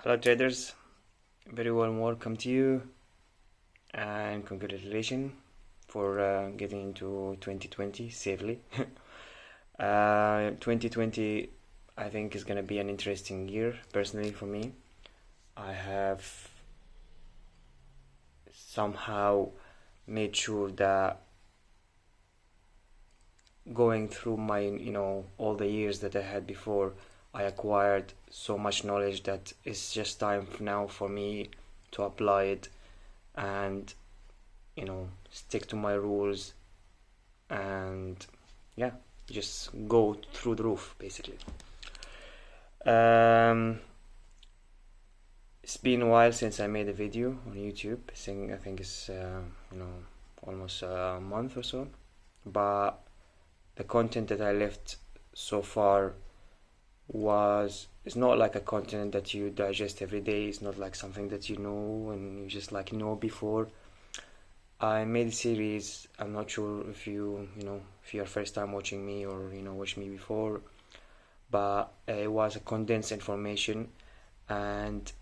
Hello traders, very warm welcome to you and congratulations for getting into 2020 safely. 2020 I think is going to be an interesting year personally for me. I have somehow made sure that going through my, all the years that I had before, I acquired so much knowledge that it's just time now for me to apply it and stick to my rules and yeah, just go through the roof basically. It's been a while since I made a video on YouTube. I think it's almost a month or so, but the content that I left so far it's not like a content that you digest every day. It's not like something that you know and you just know before. I made a series. I'm not sure if if you're first time watching me or watched me before, but it was a condensed information, and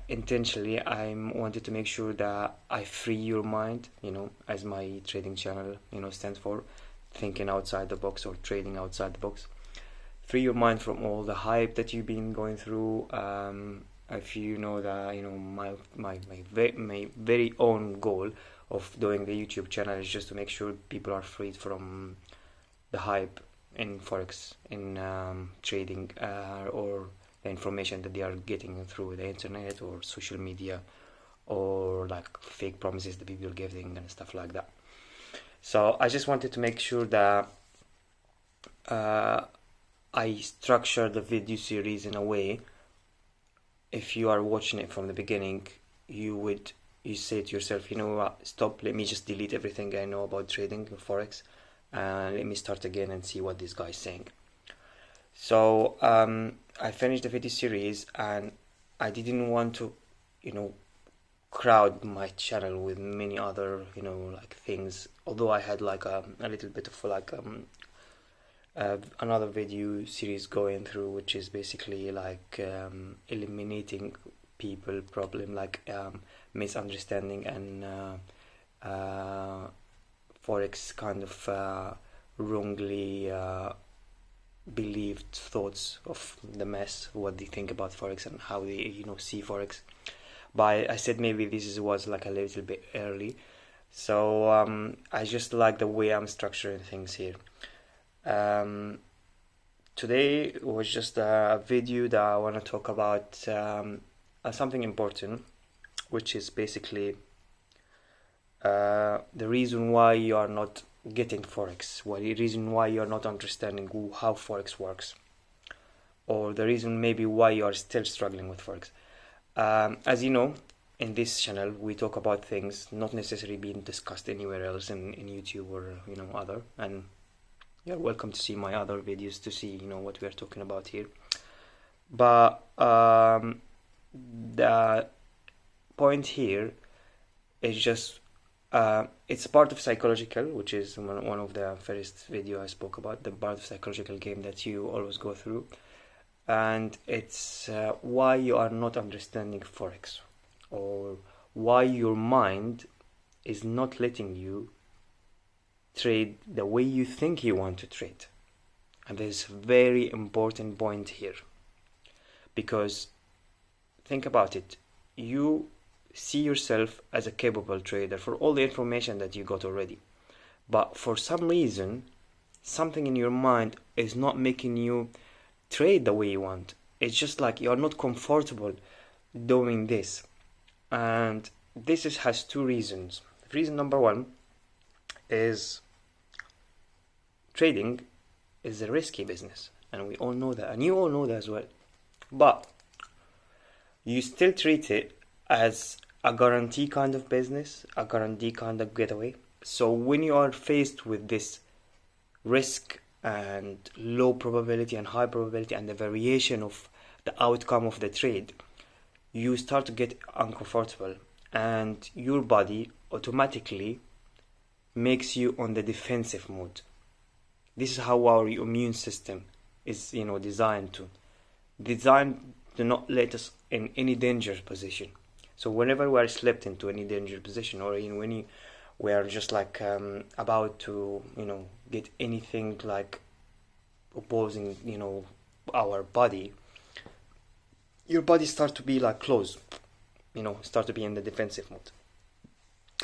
intentionally I wanted to make sure that I free your mind, as my trading channel stands for, thinking outside the box or trading outside the box. Free your mind from all the hype that you've been going through. If you know that my very own goal of doing the YouTube channel is just to make sure people are freed from the hype in Forex, in trading, or the information that they are getting through the internet or social media, or like fake promises that people are giving and stuff like that. So I just wanted to make sure that I structure the video series in a way, if you are watching it from the beginning, you say to yourself, you know what, stop, let me just delete everything I know about trading Forex and let me start again and see what this guy is saying. So I finished the video series, and I didn't want to crowd my channel with many other things, although I had a little bit of another video series going through, which is basically eliminating people problem, misunderstanding and Forex kind of wrongly believed thoughts of the mess, what they think about Forex and how they see Forex. But I said maybe this was a little bit early, so I just like the way I'm structuring things here. Today was just a video that I want to talk about something important, which is basically the reason why you are not getting Forex, the reason why you are not understanding how Forex works, or the reason maybe why you are still struggling with Forex. As you know, in this channel we talk about things not necessarily being discussed anywhere else in YouTube or other, and you're welcome to see my other videos to see what we are talking about here. But the point here is just it's part of psychological, which is one of the first video I spoke about, the part of psychological game that you always go through, and it's why you are not understanding Forex, or why your mind is not letting you trade the way you think you want to trade. And there's a very important point here, because think about it, you see yourself as a capable trader for all the information that you got already, but for some reason something in your mind is not making you trade the way you want. It's just you're not comfortable doing this, and this has two reasons. Reason number one is trading is a risky business, and we all know that, and you all know that as well, but you still treat it as a guarantee kind of business, a guarantee kind of getaway. So when you are faced with this risk and low probability and high probability and the variation of the outcome of the trade, you start to get uncomfortable, and your body automatically makes you on the defensive mode. This is how our immune system is designed to not let us in any dangerous position. So whenever we are slipped into any dangerous position, or we are just like about to, get anything like opposing, our body, your body starts to be like closed, start to be in the defensive mode.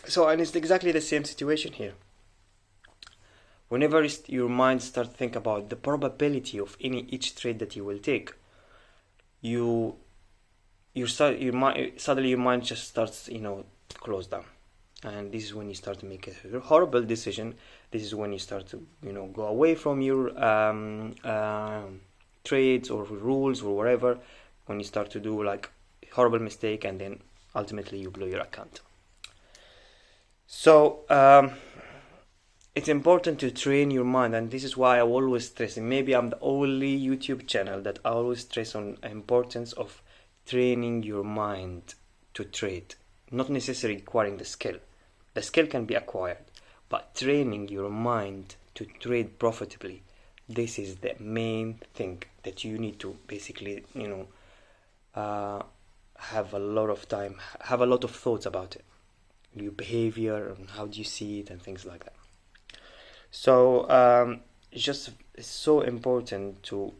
So, and it's exactly the same situation here. Whenever your mind starts to think about the probability of each trade that you will take, suddenly your mind just starts, to close down. And this is when you start to make a horrible decision. This is when you start to, go away from your trades or rules or whatever. When you start to do like horrible mistake, and then ultimately you blow your account. So it's important to train your mind, and this is why I always stress, and maybe I'm the only YouTube channel that I always stress on the importance of training your mind to trade. Not necessarily acquiring the skill. The skill can be acquired, but training your mind to trade profitably, this is the main thing that you need to basically, have a lot of time, have a lot of thoughts about it. Your behavior and how do you see it and things like that. So it's so important to,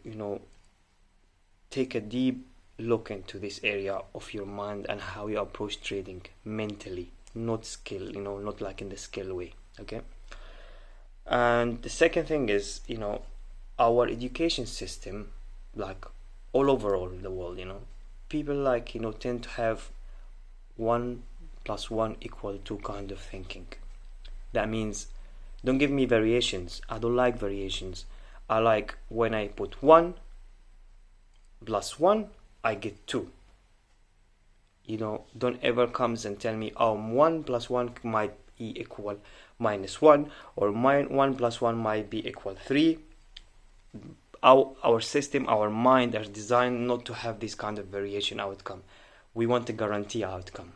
take a deep look into this area of your mind and how you approach trading mentally, not skill, not like in the skill way. Okay. And the second thing is, our education system, like all over the world, people like, tend to have 1 + 1 = 2 kind of thinking. That means, don't give me variations. I don't like variations. I like when I put 1 + 1, I get 2. Don't ever comes and tell me, 1 + 1 might be equal -1, or 1 + 1 might be equal 3. Our system, our mind are designed not to have this kind of variation outcome. We want to guarantee outcome.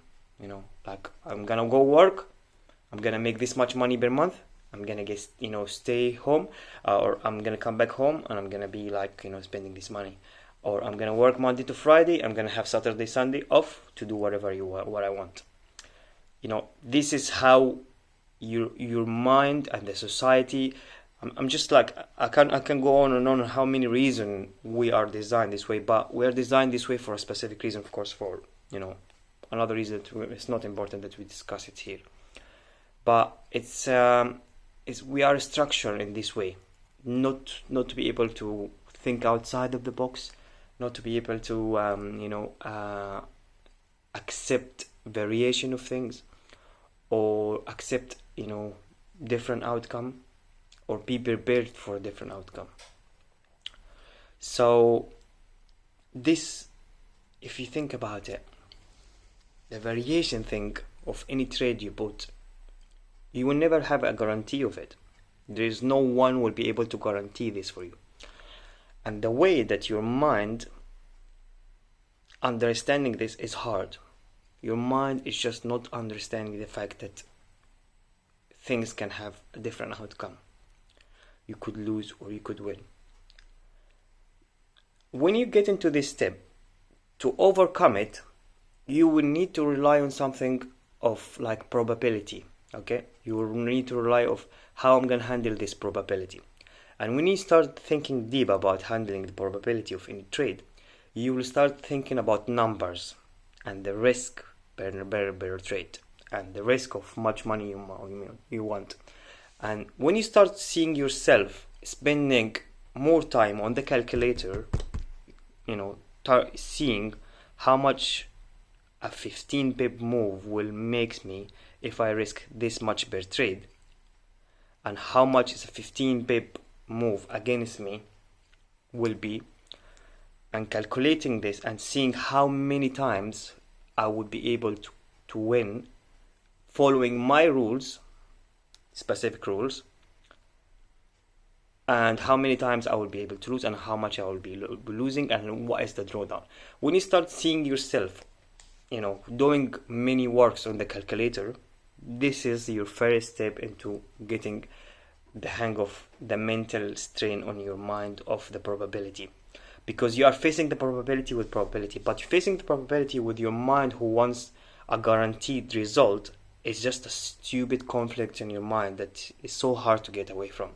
Like I'm gonna go work, I'm gonna make this much money per month, I'm gonna get, stay home, or I'm gonna come back home and I'm gonna be like, spending this money. Or I'm gonna work Monday to Friday, I'm gonna have Saturday, Sunday off to do whatever what I want. This is how your mind and the society. I'm just like, I can go on and on how many reasons we are designed this way, but we are designed this way for a specific reason, of course, for another reason it's not important that we discuss it here. But it's we are structured in this way, not to be able to think outside of the box, not to be able to accept variation of things, or accept different outcome, or be prepared for a different outcome. So this, if you think about it, the variation thing of any trade you put, you will never have a guarantee of it. There is no one will be able to guarantee this for you. And the way that your mind understanding this is hard. Your mind is just not understanding the fact that things can have a different outcome. You could lose or you could win. When you get into this step, to overcome it, you will need to rely on something of like probability. Okay, you will need to rely on how I'm gonna handle this probability. And when you start thinking deep about handling the probability of any trade, you will start thinking about numbers and the risk per trade, and the risk of much money you want. And when you start seeing yourself spending more time on the calculator, seeing how much a 15 pip move will make me if I risk this much per trade, and how much is a 15 pip move against me will be, and calculating this and seeing how many times I would be able to win following my rules, specific rules, and how many times I will be able to lose, and how much I will be losing, and what is the drawdown. When you start seeing yourself doing many works on the calculator, this is your first step into getting the hang of the mental strain on your mind of the probability. because you are facing the probability with probability, but facing the probability with your mind who wants a guaranteed result is just a stupid conflict in your mind that is so hard to get away from.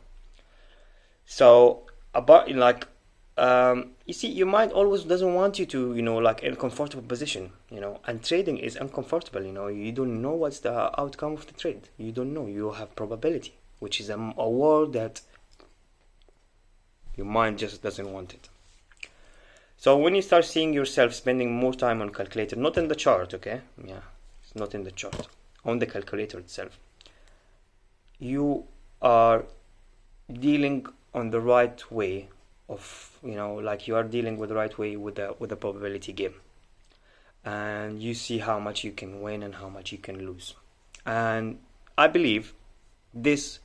So about like you see, your mind always doesn't want you to, like in a comfortable position, and trading is uncomfortable, you don't know what's the outcome of the trade. You don't know. You have probability, which is a word that your mind just doesn't want it. So when you start seeing yourself spending more time on calculator, not in the chart, okay? Yeah, it's not in the chart, on the calculator itself, you are dealing on the right way of, like you are dealing with the right way with the probability game, and you see how much you can win and how much you can lose. And I believe this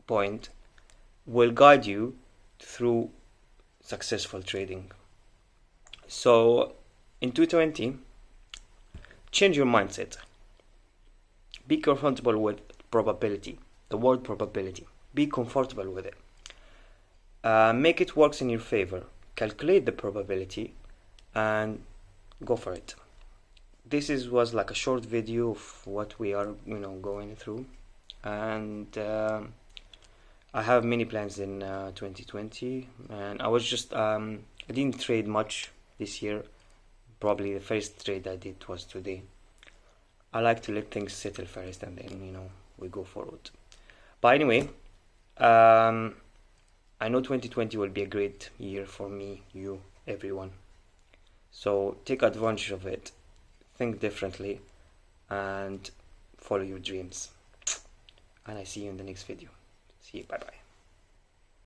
point will guide you through successful trading. So in 2020, change your mindset. Be comfortable with probability, the word probability. Be comfortable with it. Make it work in your favor. Calculate the probability and go for it. This was like a short video of what we are, going through, and I have many plans in 2020, and I was just I didn't trade much this year. Probably the first trade I did was today. I like to let things settle first, and then we go forward. But anyway, I know 2020 will be a great year for me, you, everyone. So take advantage of it, think differently, and follow your dreams. And I see you in the next video. See you, bye bye.